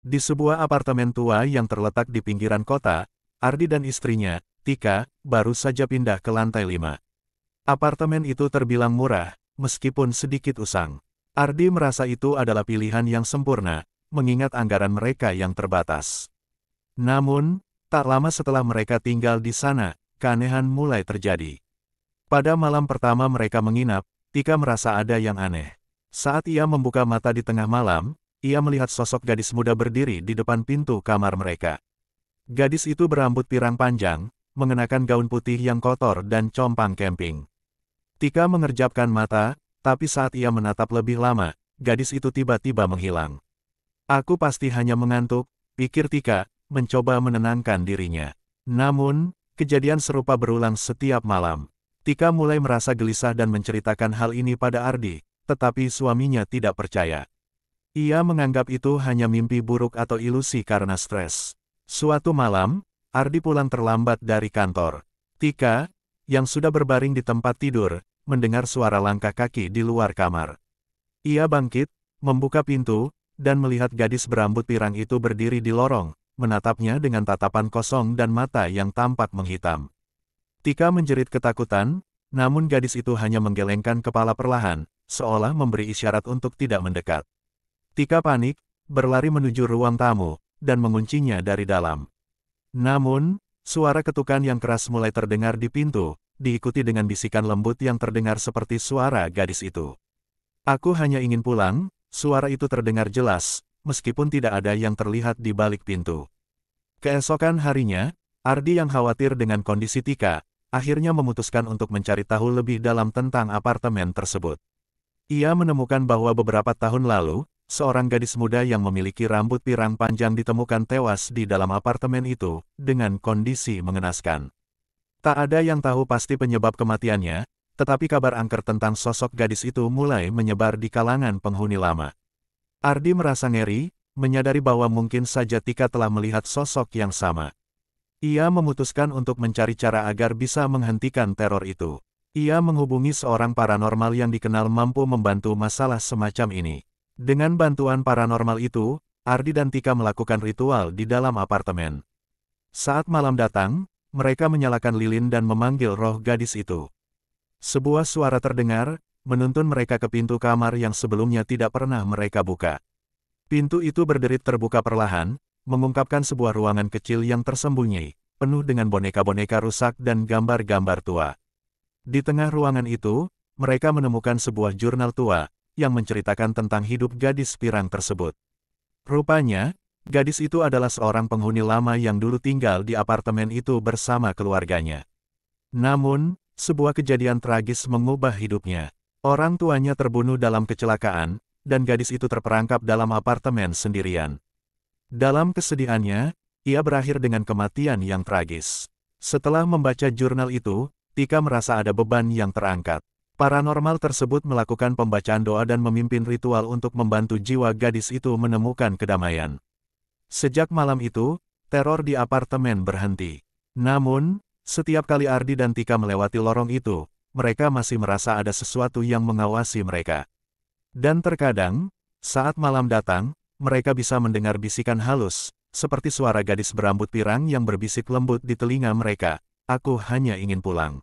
Di sebuah apartemen tua yang terletak di pinggiran kota, Ardi dan istrinya, Tika, baru saja pindah ke lantai 5. Apartemen itu terbilang murah, meskipun sedikit usang. Ardi merasa itu adalah pilihan yang sempurna, mengingat anggaran mereka yang terbatas. Namun, tak lama setelah mereka tinggal di sana, keanehan mulai terjadi. Pada malam pertama mereka menginap, Tika merasa ada yang aneh. Saat ia membuka mata di tengah malam, ia melihat sosok gadis muda berdiri di depan pintu kamar mereka. Gadis itu berambut pirang panjang, mengenakan gaun putih yang kotor dan compang camping. Tika mengerjapkan mata, tapi saat ia menatap lebih lama, gadis itu tiba-tiba menghilang. Aku pasti hanya mengantuk, pikir Tika, mencoba menenangkan dirinya. Namun, kejadian serupa berulang setiap malam. Tika mulai merasa gelisah dan menceritakan hal ini pada Ardi, tetapi suaminya tidak percaya. Ia menganggap itu hanya mimpi buruk atau ilusi karena stres. Suatu malam, Ardi pulang terlambat dari kantor. Tika, yang sudah berbaring di tempat tidur, mendengar suara langkah kaki di luar kamar. Ia bangkit, membuka pintu, dan melihat gadis berambut pirang itu berdiri di lorong, menatapnya dengan tatapan kosong dan mata yang tampak menghitam. Tika menjerit ketakutan, namun gadis itu hanya menggelengkan kepala perlahan, seolah memberi isyarat untuk tidak mendekat. Tika panik, berlari menuju ruang tamu, dan menguncinya dari dalam. Namun, suara ketukan yang keras mulai terdengar di pintu, diikuti dengan bisikan lembut yang terdengar seperti suara gadis itu. Aku hanya ingin pulang, suara itu terdengar jelas, meskipun tidak ada yang terlihat di balik pintu. Keesokan harinya, Ardi yang khawatir dengan kondisi Tika, akhirnya memutuskan untuk mencari tahu lebih dalam tentang apartemen tersebut. Ia menemukan bahwa beberapa tahun lalu, seorang gadis muda yang memiliki rambut pirang panjang ditemukan tewas di dalam apartemen itu, dengan kondisi mengenaskan. Tak ada yang tahu pasti penyebab kematiannya, tetapi kabar angker tentang sosok gadis itu mulai menyebar di kalangan penghuni lama. Ardi merasa ngeri, menyadari bahwa mungkin saja Tika telah melihat sosok yang sama. Ia memutuskan untuk mencari cara agar bisa menghentikan teror itu. Ia menghubungi seorang paranormal yang dikenal mampu membantu masalah semacam ini. Dengan bantuan paranormal itu, Ardi dan Tika melakukan ritual di dalam apartemen. Saat malam datang, mereka menyalakan lilin dan memanggil roh gadis itu. Sebuah suara terdengar, menuntun mereka ke pintu kamar yang sebelumnya tidak pernah mereka buka. Pintu itu berderit terbuka perlahan, mengungkapkan sebuah ruangan kecil yang tersembunyi, penuh dengan boneka-boneka rusak dan gambar-gambar tua. Di tengah ruangan itu, mereka menemukan sebuah jurnal tua, yang menceritakan tentang hidup gadis pirang tersebut. Rupanya, gadis itu adalah seorang penghuni lama yang dulu tinggal di apartemen itu bersama keluarganya. Namun, sebuah kejadian tragis mengubah hidupnya. Orang tuanya terbunuh dalam kecelakaan, dan gadis itu terperangkap dalam apartemen sendirian. Dalam kesedihannya, ia berakhir dengan kematian yang tragis. Setelah membaca jurnal itu, Tika merasa ada beban yang terangkat. Paranormal tersebut melakukan pembacaan doa dan memimpin ritual untuk membantu jiwa gadis itu menemukan kedamaian. Sejak malam itu, teror di apartemen berhenti. Namun, setiap kali Ardi dan Tika melewati lorong itu, mereka masih merasa ada sesuatu yang mengawasi mereka. Dan terkadang, saat malam datang, mereka bisa mendengar bisikan halus, seperti suara gadis berambut pirang yang berbisik lembut di telinga mereka, "Aku hanya ingin pulang."